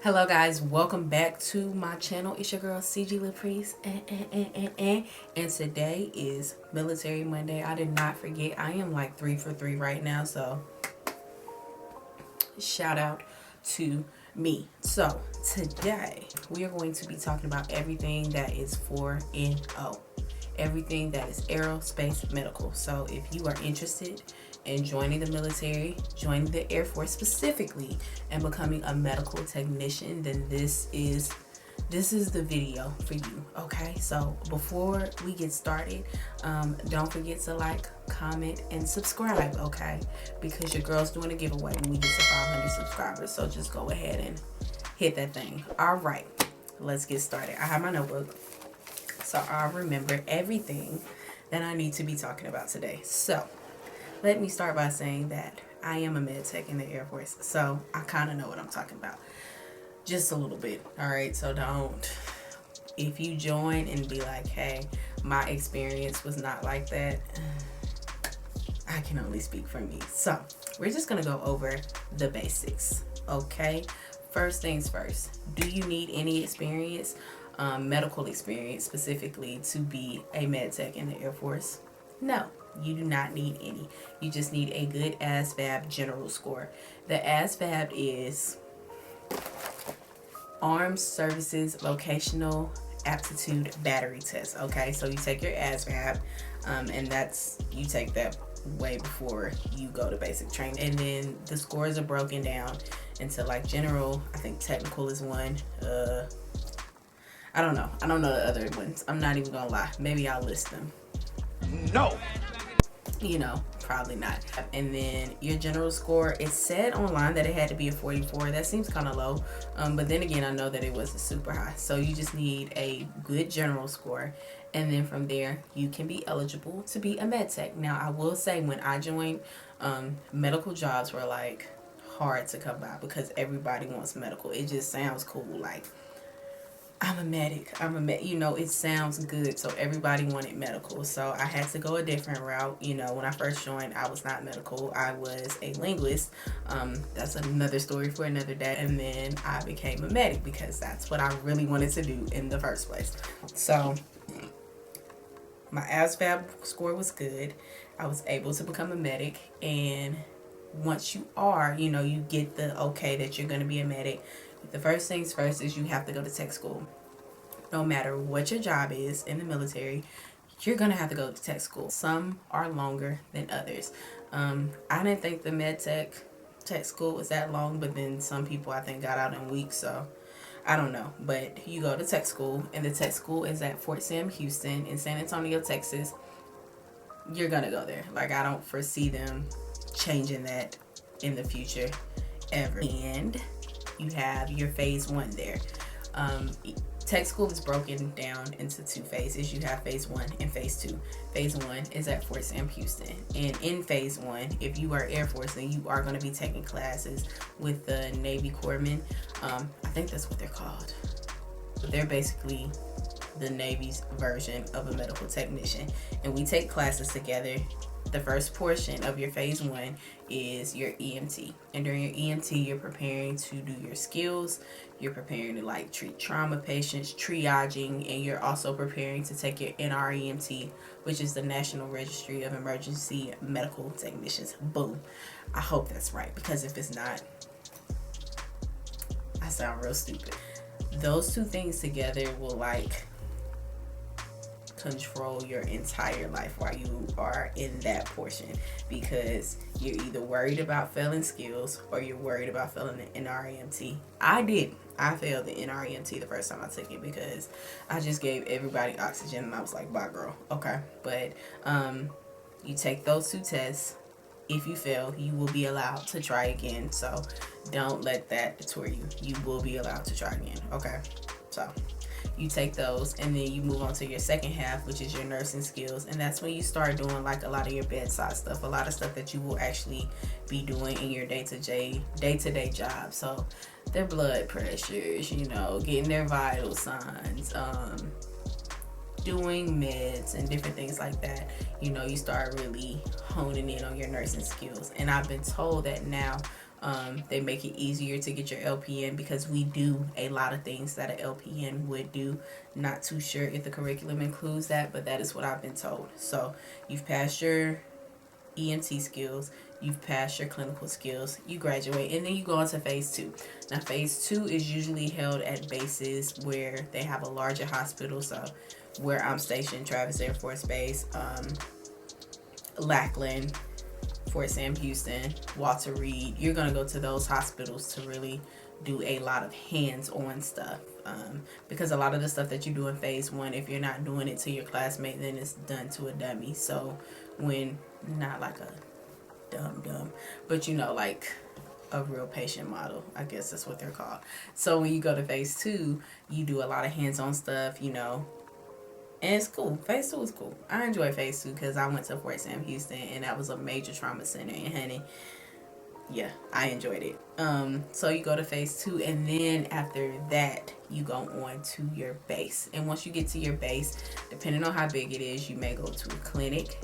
Hello guys, welcome back to my channel. It's your girl Ciegi and today is Military Monday. I did not forget. I am like 3 for 3 right now, so shout out to me. So today we are going to be talking about everything that is 4NO, everything that is aerospace medical. So if you are interested in joining the military, joining the Air Force specifically, and becoming a medical technician, then this is the video for you. Okay, so before we get started, don't forget to like, comment, and subscribe. Okay, because your girl's doing a giveaway when we get to 500 subscribers, so just go ahead and hit that thing. All right, let's get started. I have my notebook so I'll remember everything that I need to be talking about today. So let me start by saying that I am a med tech in the Air Force, so I kind of know what I'm talking about. Just a little bit, all right? So don't, if you join and be like, hey, my experience was not like that, I can only speak for me. So we're just going to go over the basics, okay? First things first, do you need any experience, medical experience specifically, to be a med tech in the Air Force? No, you do not need any. You just need a good ASVAB general score. The ASVAB is Armed Services Vocational Aptitude Battery Test. Okay, so you take your ASVAB, and you take that way before you go to basic training. And then the scores are broken down into like general, I think technical is one. I don't know the other ones. I'm not even gonna lie. Maybe I'll list them. No. Probably not. And then your general score, it said online that it had to be a 44. That seems kind of low, but then again, I know that it wasn't super high. So you just need a good general score, and then from there you can be eligible to be a med tech. Now I will say, when I joined, medical jobs were like hard to come by because everybody wants medical. It just sounds cool, like I'm a medic, it sounds good, so everybody wanted medical. So I had to go a different route. When I first joined, I was not medical. I was a linguist. That's another story for another day. And then I became a medic because that's what I really wanted to do in the first place. So my ASVAB score was good. I was able to become a medic, and once you are, you get the okay that you're going to be a medic. The first things first is you have to go to tech school. No matter what your job is in the military, you're going to have to go to tech school. Some are longer than others. I didn't think the med tech school was that long, but then some people I think got out in weeks, so I don't know. But you go to tech school, and the tech school is at Fort Sam Houston in San Antonio, Texas. You're going to go there. Like, I don't foresee them changing that in the future ever. And you have your phase 1 there. Tech school is broken down into 2 phases. You have phase 1 and phase 2. Phase 1 is at Fort Sam Houston. And in phase 1, if you are Air Force, then you are going to be taking classes with the Navy Corpsmen. I think that's what they're called. But they're basically the Navy's version of a medical technician. And we take classes together. The first portion of your phase 1 is your EMT. And during your EMT, you're preparing to do your skills. You're preparing to treat trauma patients, triaging, and you're also preparing to take your NREMT, which is the National Registry of Emergency Medical Technicians. Boom. I hope that's right, because if it's not, I sound real stupid. Those 2 things together will control your entire life while you are in that portion, because you're either worried about failing skills or you're worried about failing the NREMT. I failed the NREMT the first time I took it because I just gave everybody oxygen and I was like, bye girl. Okay, but you take those 2 tests. If you fail, you will be allowed to try again, so don't let that deter you. You will be allowed to try again. Okay, so you take those, and then you move on to your second half, which is your nursing skills, and that's when you start doing a lot of your bedside stuff, a lot of stuff that you will actually be doing in your day-to-day job. So their blood pressures, getting their vital signs, doing meds and different things like that. You start really honing in on your nursing skills. And I've been told that now They make it easier to get your LPN because we do a lot of things that an LPN would do. Not too sure if the curriculum includes that, but that is what I've been told. So you've passed your EMT skills, you've passed your clinical skills, you graduate, and then you go on to phase 2. Now phase 2 is usually held at bases where they have a larger hospital. So where I'm stationed, Travis Air Force Base, Lackland, Fort Sam Houston, Walter Reed, you're going to go to those hospitals to really do a lot of hands-on stuff, because a lot of the stuff that you do in phase 1, if you're not doing it to your classmate, then it's done to a dummy. So when, not like a dumb, but you know, like a real patient model, I guess that's what they're called. So when you go to phase 2, you do a lot of hands-on stuff, you know, and it's cool. Phase 2 is cool. I enjoy phase 2 because I went to Fort Sam Houston, and that was a major trauma center. And honey, yeah, I enjoyed it. So you go to phase 2, and then after that, you go on to your base. And once you get to your base, depending on how big it is, you may go to a clinic.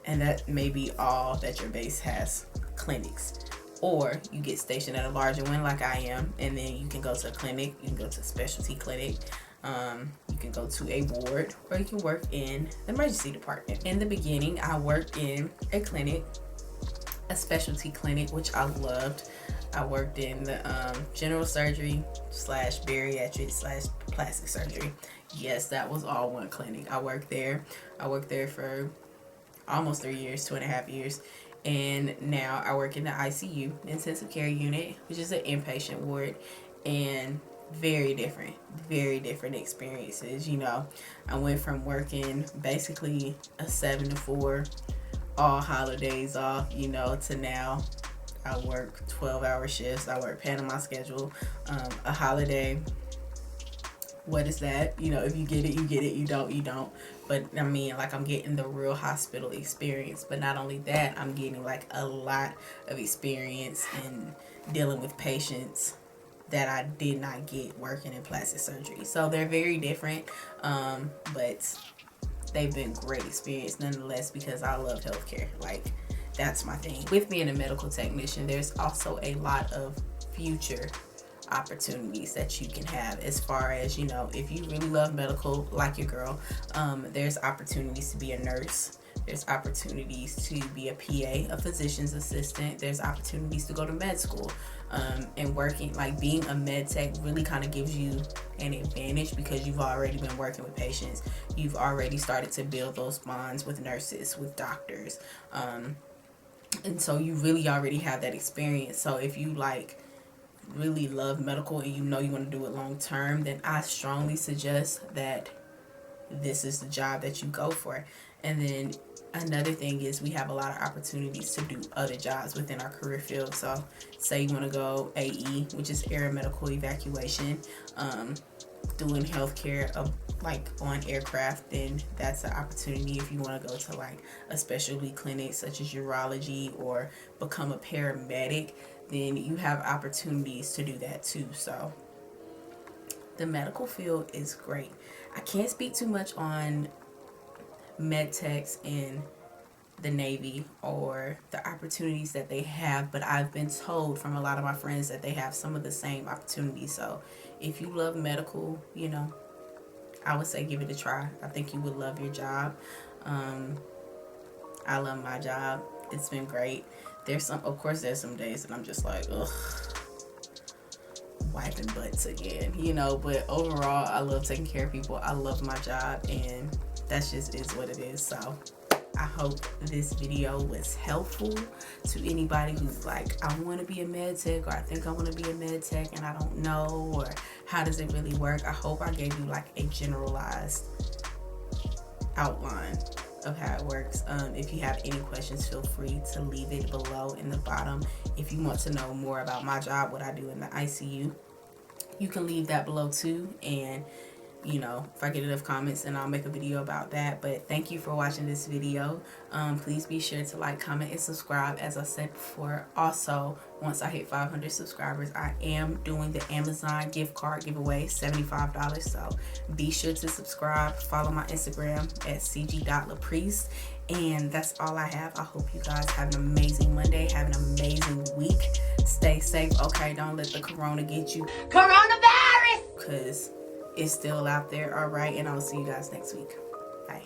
And that may be all that your base has, clinics. Or you get stationed at a larger one like I am, and then you can go to a clinic, you can go to a specialty clinic, you can go to a ward, or you can work in the emergency department. In the beginning, I worked in a clinic, a specialty clinic, which I loved. I worked in the general surgery / bariatric / plastic surgery. Yes, that was all one clinic. I worked there for almost 3 years, 2.5 years. And now I work in the ICU, intensive care unit, which is an inpatient ward, and very different experiences. You know, I went from working basically a 7 to 4, all holidays off, you know, to now I work 12-hour shifts. I work Panama schedule, a holiday. What is that? You know, if you get it, you get it. You don't, you don't. But I mean, like, I'm getting the real hospital experience. But not only that, I'm getting like a lot of experience in dealing with patients that I did not get working in plastic surgery. So they're very different, but they've been great experience nonetheless, because I love healthcare. Like, that's my thing. With being a medical technician, there's also a lot of future opportunities that you can have, as far as, you know, if you really love medical like your girl, there's opportunities to be a nurse, there's opportunities to be a PA, a physician's assistant, there's opportunities to go to med school, and working, like being a med tech really kind of gives you an advantage because you've already been working with patients, you've already started to build those bonds with nurses, with doctors, and so you really already have that experience. So if you like really love medical and you know you want to do it long term, then I strongly suggest that this is the job that you go for. And then another thing is, we have a lot of opportunities to do other jobs within our career field. So say you want to go AE, which is air medical evacuation, doing healthcare like on aircraft, then that's an opportunity. If you want to go to like a specialty clinic such as urology, or become a paramedic, then you have opportunities to do that too. So the medical field is great. I can't speak too much on med techs in the Navy or the opportunities that they have, but I've been told from a lot of my friends that they have some of the same opportunities. So if you love medical, you know, I would say give it a try. I think you would love your job. I love my job. It's been great. There's some days that I'm just like, ugh, wiping butts again, you know, but overall, I love taking care of people. I love my job, and that's just is what it is. So I hope this video was helpful to anybody who's like, I want to be a med tech, or I think I want to be a med tech and I don't know, or how does it really work. I hope I gave you like a generalized outline of how it works. If you have any questions, feel free to leave it below in the bottom. If you want to know more about my job, what I do in the ICU, you can leave that below too. And you know, if I get enough comments, then I'll make a video about that. But thank you for watching this video. Please be sure to like, comment, and subscribe. As I said before, also, once I hit 500 subscribers, I am doing the Amazon gift card giveaway, $75. So be sure to subscribe. Follow my Instagram at cg.lapriest. And that's all I have. I hope you guys have an amazing Monday. Have an amazing week. Stay safe. Okay, don't let the corona get you. Coronavirus! Because it's still out there. All right. And I'll see you guys next week. Bye.